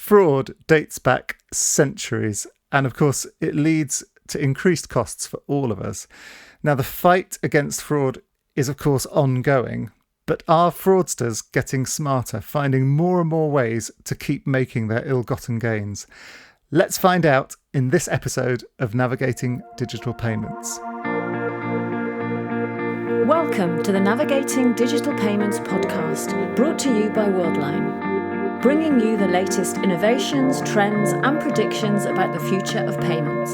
Fraud dates back centuries, and of course, it leads to increased costs for all of us. Now, the fight against fraud is, of course, ongoing, but are fraudsters getting smarter, finding more and more ways to keep making their ill-gotten gains? Let's find out in this episode of Navigating Digital Payments. Welcome to the Navigating Digital Payments podcast, brought to you by Worldline, bringing you the latest innovations, trends, and predictions about the future of payments.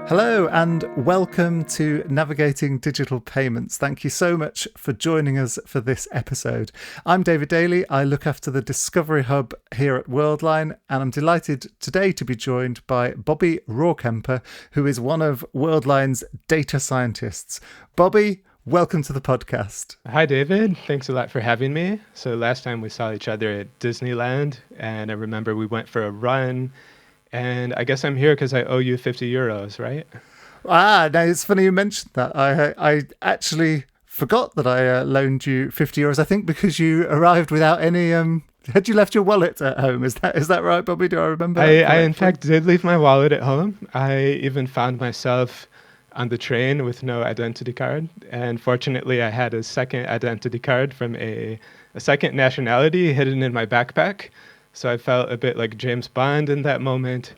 Hello and welcome to Navigating Digital Payments. Thank you so much for joining us for this episode. I'm David Daly. I look after the Discovery Hub here at Worldline, and I'm delighted today to be joined by Bobby Rohrkemper, who is one of Worldline's data scientists. Bobby, welcome to the podcast. Hi, David. Thanks a lot for having me. So last time we saw each other at Disneyland, and I remember we went for a run. And I guess I'm here because I owe you 50 euros, right? Now it's funny you mentioned that. I actually forgot that I loaned you 50 euros, I think because you arrived without any... Had you left your wallet at home? Is that right, Bobby? Do I remember? I in fact did leave my wallet at home. I even found myself on the train with no identity card. And fortunately, I had a second identity card from a second nationality hidden in my backpack. So I felt a bit like James Bond in that moment,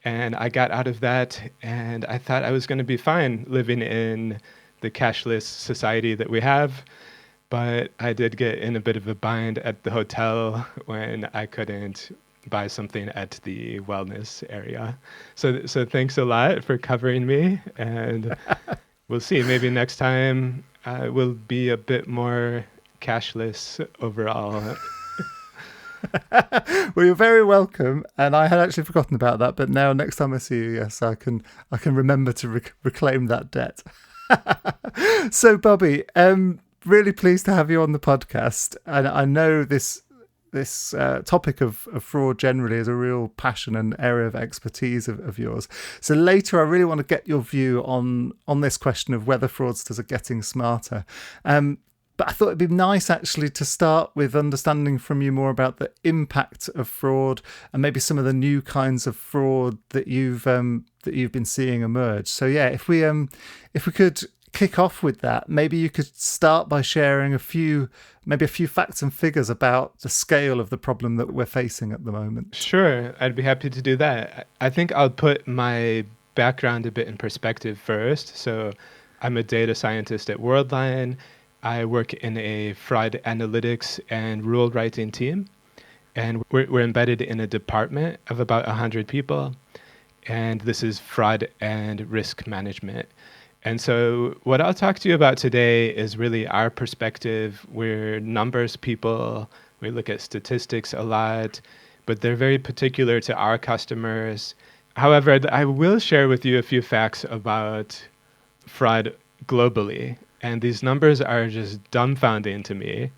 and I got out of that, and I thought I was going to be fine living in the cashless society that we have, but I did get in a bit of a bind at the hotel when I couldn't buy something at the wellness area. So thanks a lot for covering me, and we'll see. Maybe next time we'll be a bit more cashless overall. Well, you're very welcome, and I had actually forgotten about that, but now next time I see you, yes, I can remember to reclaim that debt. So, Bobby, really pleased to have you on the podcast, and I know this topic of fraud generally is a real passion and area of expertise of yours. So later, I really want to get your view on this question of whether fraudsters are getting smarter. But I thought it'd be nice actually to start with understanding from you more about the impact of fraud and maybe some of the new kinds of fraud that you've been seeing emerge. So yeah, if we could kick off with that, maybe you could start by sharing a few facts and figures about the scale of the problem that we're facing at the moment. Sure, I'd be happy to do that. I think I'll put my background a bit in perspective first. So I'm a data scientist at Worldline. I work in a fraud analytics and rule writing team, and we're embedded in a department of about 100 people, and this is fraud and risk management. And so what I'll talk to you about today is really our perspective. We're numbers people. We look at statistics a lot, but they're very particular to our customers. However, I will share with you a few facts about fraud globally. And these numbers are just dumbfounding to me.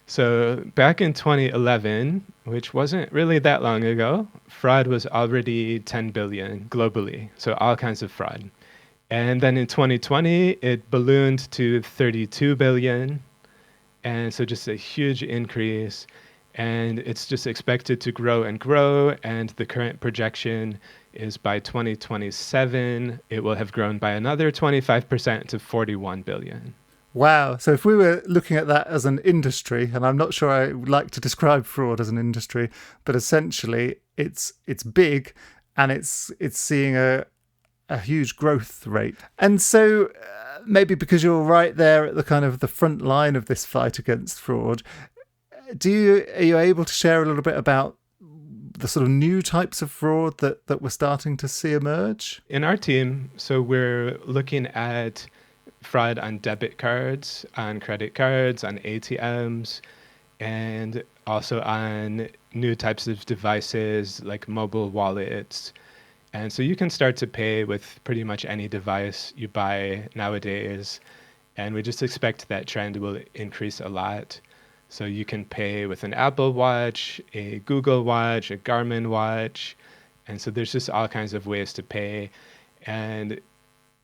So back in 2011, which wasn't really that long ago, fraud was already 10 billion globally. So all kinds of fraud. And then in 2020, it ballooned to 32 billion. And so just a huge increase. And it's just expected to grow and grow. And the current projection is by 2027, it will have grown by another 25% to 41 billion. Wow. So if we were looking at that as an industry, and I'm not sure I would like to describe fraud as an industry, but essentially it's big and it's seeing a huge growth rate. And so maybe because you're right there at the kind of the front line of this fight against fraud, are you able to share a little bit about the sort of new types of fraud that we're starting to see emerge? In our team, so we're looking at fraud on debit cards, on credit cards, on ATMs, and also on new types of devices like mobile wallets. And so you can start to pay with pretty much any device you buy nowadays. And we just expect that trend will increase a lot. So you can pay with an Apple Watch, a Google Watch, a Garmin watch. And so there's just all kinds of ways to pay. And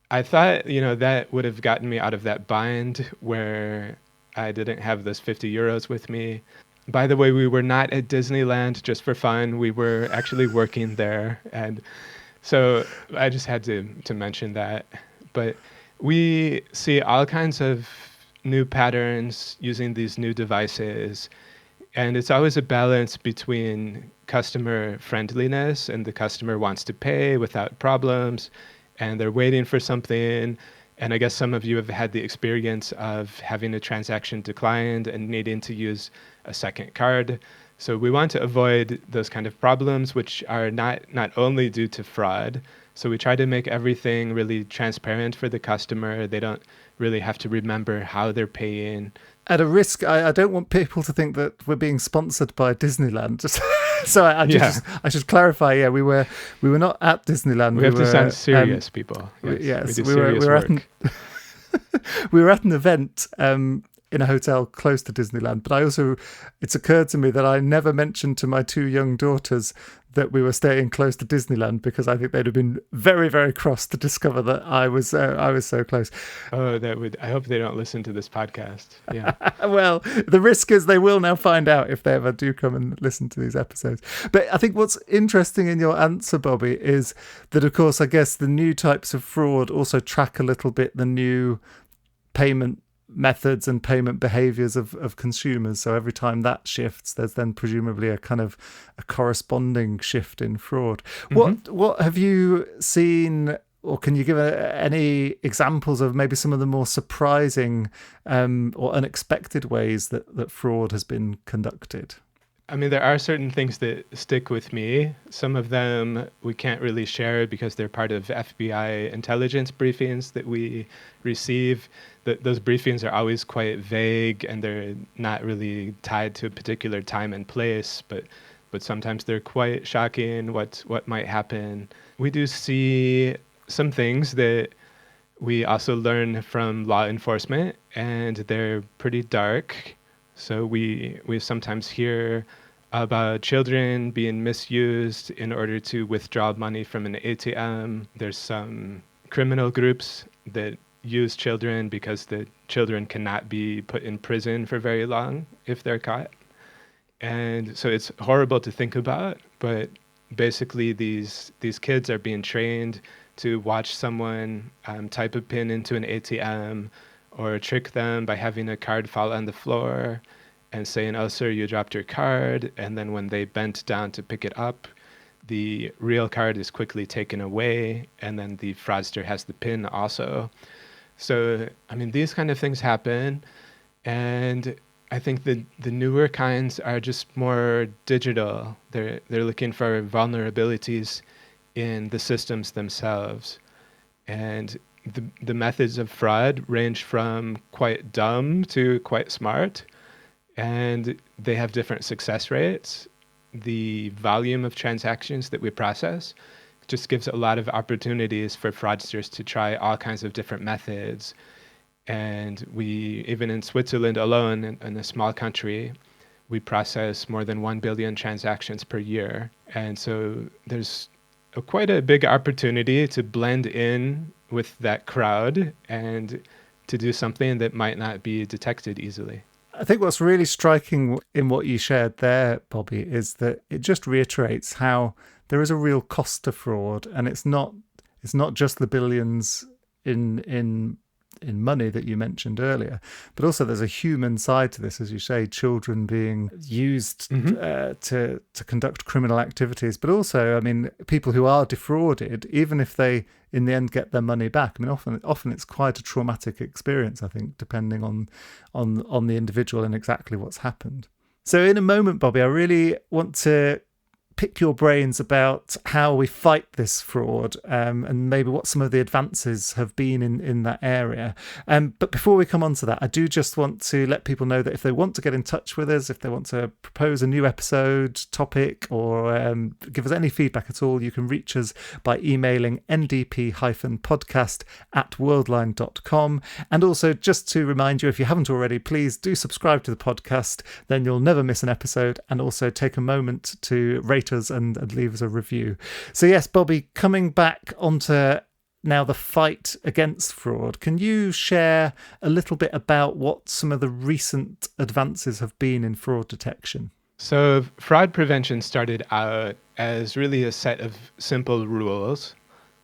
I thought, that would have gotten me out of that bind where I didn't have those 50 euros with me. by the way, we were not at Disneyland just for fun. We were actually working there. And so I just had to mention that. But we see all kinds of new patterns using these new devices. And it's always a balance between customer friendliness and the customer wants to pay without problems and they're waiting for something. And I guess some of you have had the experience of having a transaction declined and needing to use a second card. So we want to avoid those kind of problems, which are not only due to fraud. So we try to make everything really transparent for the customer. They don't really have to remember how they're paying. At a risk, I don't want people to think that we're being sponsored by Disneyland. Just so I should clarify. Yeah, we were not at Disneyland. We have to sound serious, people. Yes, we were we were at an event in a hotel close to Disneyland. But it's occurred to me that I never mentioned to my two young daughters that we were staying close to Disneyland, because I think they'd have been very, very cross to discover that I was so close. Oh, I hope they don't listen to this podcast. Yeah. Well, the risk is they will now find out if they ever do come and listen to these episodes. But I think what's interesting in your answer, Bobby, is that, of course, I guess the new types of fraud also track a little bit the new payment methods and payment behaviors of consumers. So every time that shifts, there's then presumably a kind of a corresponding shift in fraud. Mm-hmm. What have you seen, or can you give any examples of maybe some of the more surprising or unexpected ways that fraud has been conducted? I mean, there are certain things that stick with me. Some of them we can't really share because they're part of FBI intelligence briefings that we receive. Those briefings are always quite vague and they're not really tied to a particular time and place, but sometimes they're quite shocking what might happen. We do see some things that we also learn from law enforcement, and they're pretty dark. So we sometimes hear about children being misused in order to withdraw money from an ATM. There's some criminal groups that use children because the children cannot be put in prison for very long if they're caught. And so it's horrible to think about, but basically these kids are being trained to watch someone type a PIN into an ATM or trick them by having a card fall on the floor and saying, "Oh, sir, you dropped your card." And then when they bent down to pick it up, the real card is quickly taken away, and then the fraudster has the PIN also. So, I mean, these kind of things happen, and I think the newer kinds are just more digital. They're looking for vulnerabilities in the systems themselves. And the methods of fraud range from quite dumb to quite smart, and they have different success rates. The volume of transactions that we process just gives a lot of opportunities for fraudsters to try all kinds of different methods. And we, even in Switzerland alone, in a small country, we process more than 1 billion transactions per year. And so there's quite a big opportunity to blend in with that crowd and to do something that might not be detected easily. I think what's really striking in what you shared there, Bobby, is that it just reiterates how there is a real cost to fraud, and it's not just the billions in money that you mentioned earlier, but also there's a human side to this, as you say, children being used to conduct criminal activities, but also, I mean, people who are defrauded, even if they in the end get their money back. I mean, often it's quite a traumatic experience, I think, depending on the individual and exactly what's happened. So in a moment, Bobby, I really want to pick your brains about how we fight this fraud and maybe what some of the advances have been in that area. But before we come on to that, I do just want to let people know that if they want to get in touch with us, if they want to propose a new episode, topic, or give us any feedback at all, you can reach us by emailing ndp-podcast@worldline.com. And also, just to remind you, if you haven't already, please do subscribe to the podcast, then you'll never miss an episode, and also take a moment to rate us and leave us a review. So yes, Bobby, coming back onto now the fight against fraud. Can you share a little bit about what some of the recent advances have been in fraud detection? So fraud prevention started out as really a set of simple rules.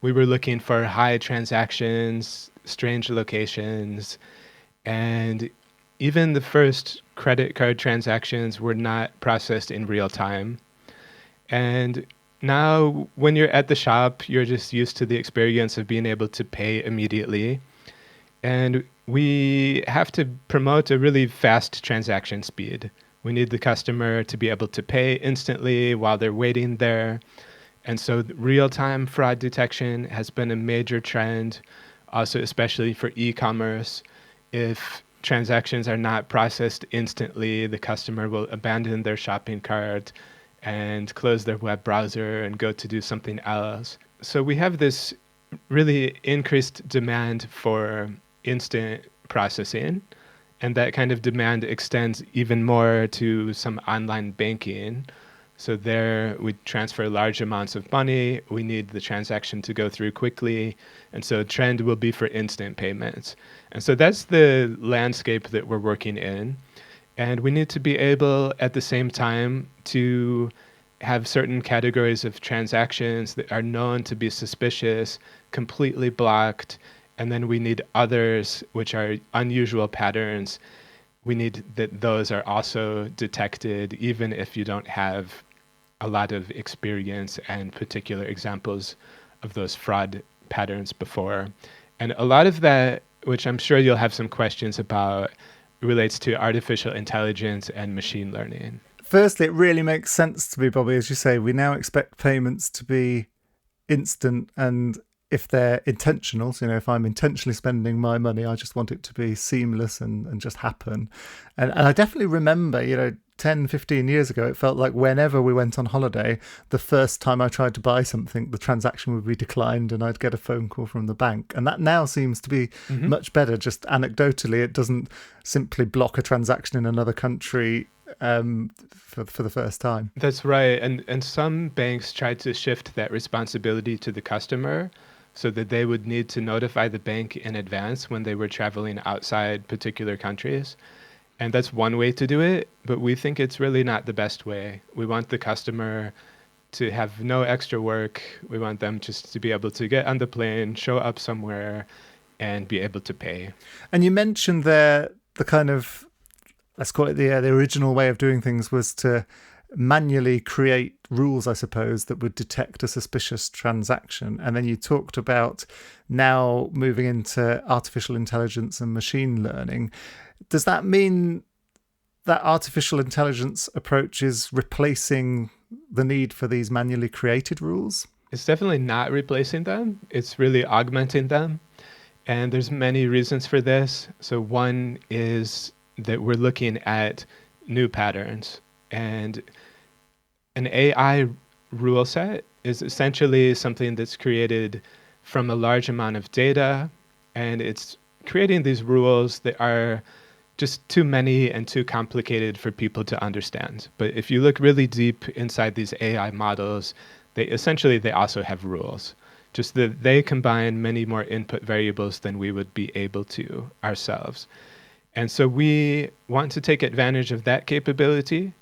We were looking for high transactions, strange locations, and even the first credit card transactions were not processed in real time. And now when you're at the shop, you're just used to the experience of being able to pay immediately. And we have to promote a really fast transaction speed. We need the customer to be able to pay instantly while they're waiting there. And so real-time fraud detection has been a major trend, also especially for e-commerce. If transactions are not processed instantly, the customer will abandon their shopping cart and close their web browser and go to do something else. So we have this really increased demand for instant processing, and that kind of demand extends even more to some online banking. So there we transfer large amounts of money. We need the transaction to go through quickly. And so the trend will be for instant payments. And so that's the landscape that we're working in. And we need to be able at the same time to have certain categories of transactions that are known to be suspicious, completely blocked. And then we need others, which are unusual patterns. We need that those are also detected, even if you don't have a lot of experience and particular examples of those fraud patterns before. And a lot of that, which I'm sure you'll have some questions about, relates to artificial intelligence and machine learning. Firstly, it really makes sense to me, Bobby, as you say, we now expect payments to be instant, and if they're intentional, so, if I'm intentionally spending my money, I just want it to be seamless and just happen. And I definitely remember, 10, 15 years ago, it felt like whenever we went on holiday, the first time I tried to buy something, the transaction would be declined and I'd get a phone call from the bank. And that now seems to be much better. Just anecdotally, it doesn't simply block a transaction in another country for the first time. That's right. And some banks tried to shift that responsibility to the customer so that they would need to notify the bank in advance when they were traveling outside particular countries. And that's one way to do it, but we think it's really not the best way. We want the customer to have no extra work. We want them just to be able to get on the plane, show up somewhere, and be able to pay. And you mentioned there the kind of, let's call it the original way of doing things was to manually create rules, I suppose, that would detect a suspicious transaction. And then you talked about now moving into artificial intelligence and machine learning. Does that mean that artificial intelligence approach is replacing the need for these manually created rules? It's definitely not replacing them. It's really augmenting them. And there's many reasons for this. So one is that we're looking at new patterns. And an AI rule set is essentially something that's created from a large amount of data. And it's creating these rules that are just too many and too complicated for people to understand. But if you look really deep inside these AI models, they also have rules. Just that they combine many more input variables than we would be able to ourselves. And so we want to take advantage of that capability,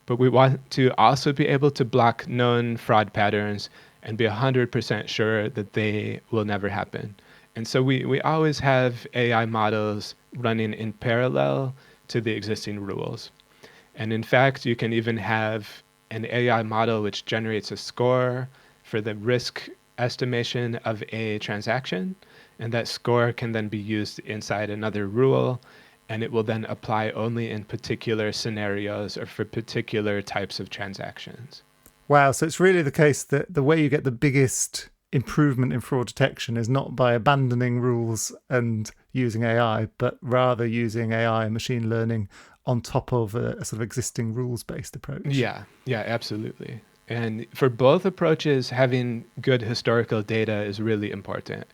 but we want to also be able to block known fraud patterns and be 100% sure that they will never happen. And so we always have AI models running in parallel to the existing rules. And in fact, you can even have an AI model which generates a score for the risk estimation of a transaction. And that score can then be used inside another rule. And it will then apply only in particular scenarios or for particular types of transactions. Wow. So it's really the case that the way you get the biggest improvement in fraud detection is not by abandoning rules and using AI, but rather using AI and machine learning on top of a sort of existing rules-based approach. Yeah, absolutely. And for both approaches, having good historical data is really important.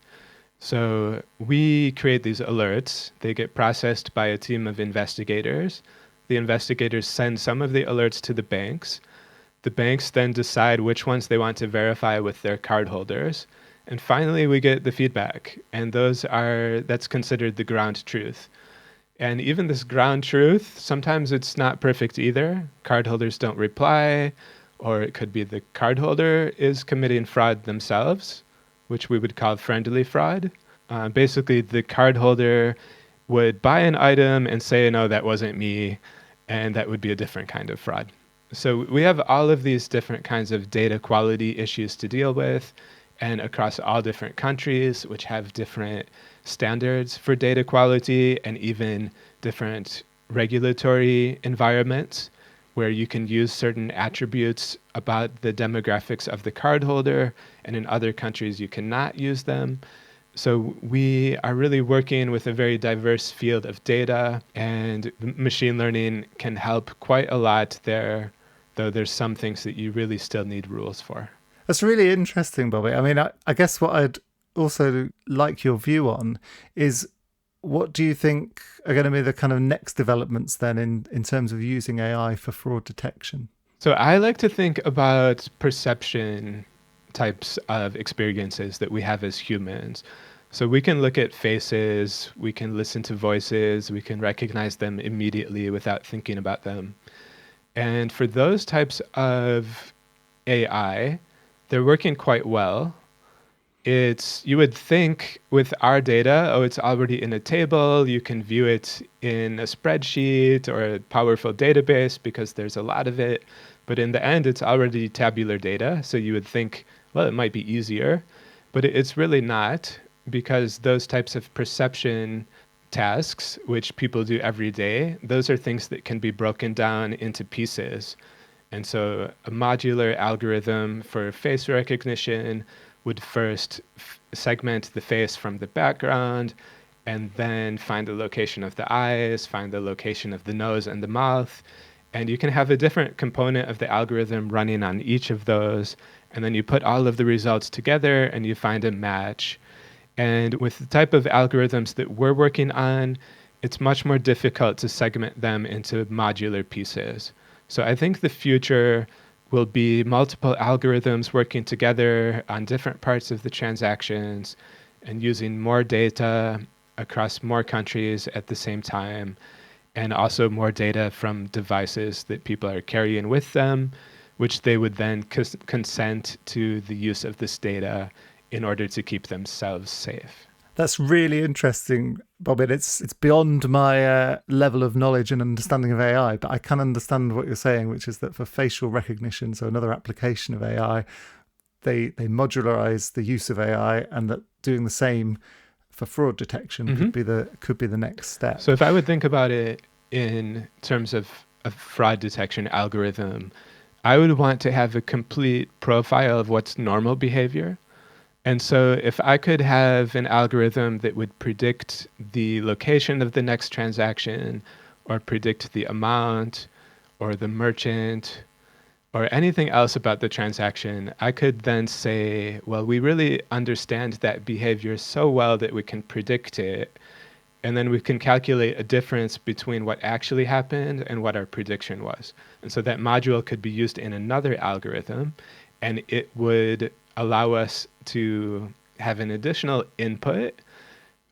So we create these alerts. They get processed by a team of investigators. The investigators send some of the alerts to the banks. The banks then decide which ones they want to verify with their cardholders. And finally, we get the feedback. And that's considered the ground truth. And even this ground truth, sometimes it's not perfect either. Cardholders don't reply, or it could be the cardholder is committing fraud themselves, which we would call friendly fraud. Basically, the cardholder would buy an item and say, no, that wasn't me, and that would be a different kind of fraud. So we have all of these different kinds of data quality issues to deal with, and across all different countries, which have different standards for data quality and even different regulatory environments where you can use certain attributes about the demographics of the cardholder, and in other countries you cannot use them. So we are really working with a very diverse field of data, and machine learning can help quite a lot there, though there's some things that you really still need rules for. That's really interesting, Bobby. I mean, I guess what I'd also like your view on is, what do you think are going to be the kind of next developments then in terms of using AI for fraud detection? So I like to think about perception types of experiences that we have as humans. So we can look at faces, we can listen to voices, we can recognize them immediately without thinking about them. And for those types of AI, they're working quite well. You would think with our data, oh, it's already in a table, you can view it in a spreadsheet or a powerful database because there's a lot of it. But in the end, it's already tabular data. So you would think, well, it might be easier, but it's really not, because those types of perception tasks, which people do every day, those are things that can be broken down into pieces. And so a modular algorithm for face recognition would first segment the face from the background, and then find the location of the eyes, find the location of the nose and the mouth. And you can have a different component of the algorithm running on each of those. And then you put all of the results together and you find a match. And with the type of algorithms that we're working on, it's much more difficult to segment them into modular pieces. So I think the future will be multiple algorithms working together on different parts of the transactions and using more data across more countries at the same time, and also more data from devices that people are carrying with them, which they would then consent to the use of this data in order to keep themselves safe. That's really interesting, Bobby. It's beyond my level of knowledge and understanding of AI, but I can understand what you're saying, which is that for facial recognition, so another application of AI, they modularize the use of AI, and that doing the same for fraud detection could be the next step. So if I would think about it in terms of a fraud detection algorithm, I would want to have a complete profile of what's normal behavior. And so if I could have an algorithm that would predict the location of the next transaction, or predict the amount, or the merchant, or anything else about the transaction, I could then say, well, we really understand that behavior so well that we can predict it. And then we can calculate a difference between what actually happened and what our prediction was. And so that module could be used in another algorithm, and it would allow us to have an additional input,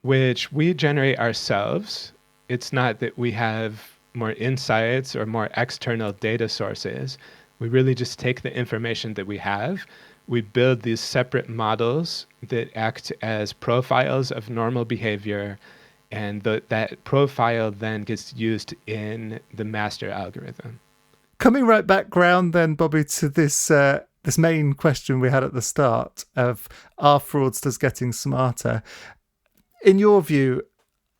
which we generate ourselves. It's not that we have more insights or more external data sources. We really just take the information that we have. We build these separate models that act as profiles of normal behavior, and that profile then gets used in the master algorithm. Coming right back round then, Bobby, to this main question we had at the start of, are fraudsters getting smarter? In your view,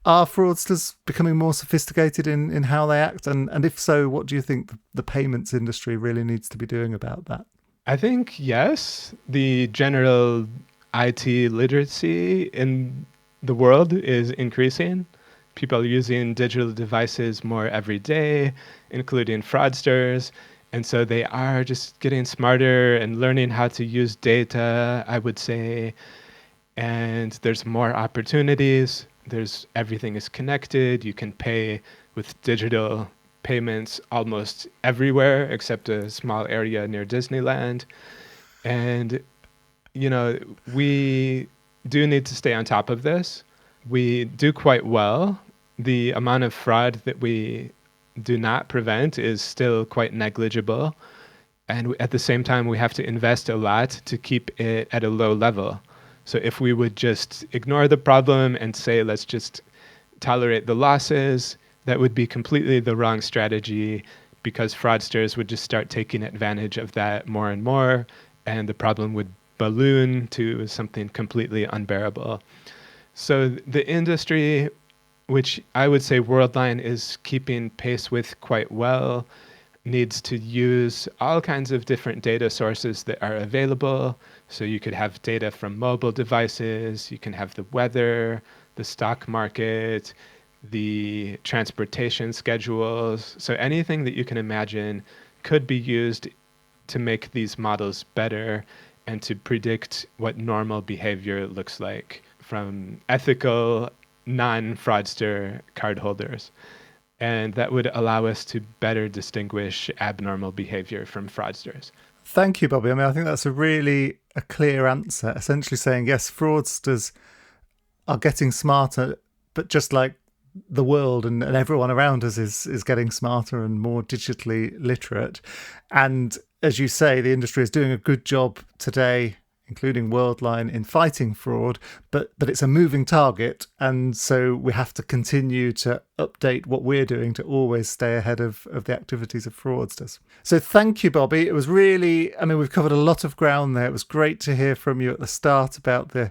are fraudsters becoming more sophisticated in how they act? And if so, what do you think the payments industry really needs to be doing about that? I think, yes, the general IT literacy in the world is increasing. People are using digital devices more every day, including fraudsters. And so they are just getting smarter and learning how to use data, I would say. And there's more opportunities. Everything is connected. You can pay with digital payments almost everywhere except a small area near Disneyland. And we do need to stay on top of this. We do quite well. The amount of fraud that we do not prevent is still quite negligible. And at the same time, we have to invest a lot to keep it at a low level. So if we would just ignore the problem and say, let's just tolerate the losses, that would be completely the wrong strategy, because fraudsters would just start taking advantage of that more and more, and the problem would balloon to something completely unbearable. So the industry, which I would say Worldline is keeping pace with quite well, needs to use all kinds of different data sources that are available. So you could have data from mobile devices, you can have the weather, the stock market, the transportation schedules. So anything that you can imagine could be used to make these models better and to predict what normal behavior looks like from ethical, non-fraudster cardholders. And that would allow us to better distinguish abnormal behavior from fraudsters. Thank you, Bobby. I mean, I think that's a clear answer, essentially saying, yes, fraudsters are getting smarter, but just like the world and everyone around us is getting smarter and more digitally literate. And as you say, the industry is doing a good job today, including Worldline, in fighting fraud, but it's a moving target. And so we have to continue to update what we're doing to always stay ahead of the activities of fraudsters. So thank you, Bobby. It was really, we've covered a lot of ground there. It was great to hear from you at the start about the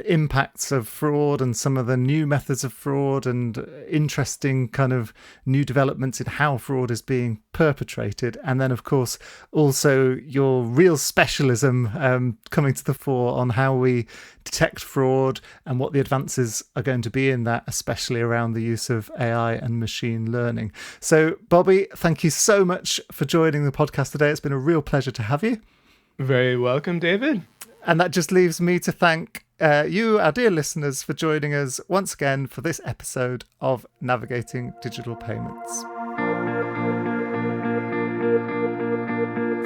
impacts of fraud and some of the new methods of fraud and interesting kind of new developments in how fraud is being perpetrated. And then, of course, also your real specialism coming to the fore on how we detect fraud and what the advances are going to be in that, especially around the use of AI and machine learning. So, Bobby, thank you so much for joining the podcast today. It's been a real pleasure to have you. Very welcome, David. And that just leaves me to thank you, our dear listeners, for joining us once again for this episode of Navigating Digital Payments.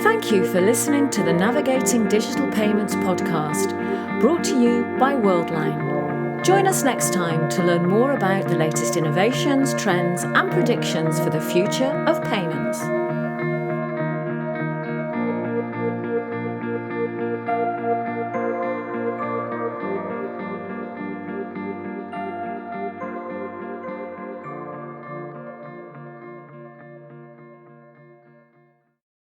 Thank you for listening to the Navigating Digital Payments podcast, brought to you by Worldline. Join us next time to learn more about the latest innovations, trends, and predictions for the future of payments.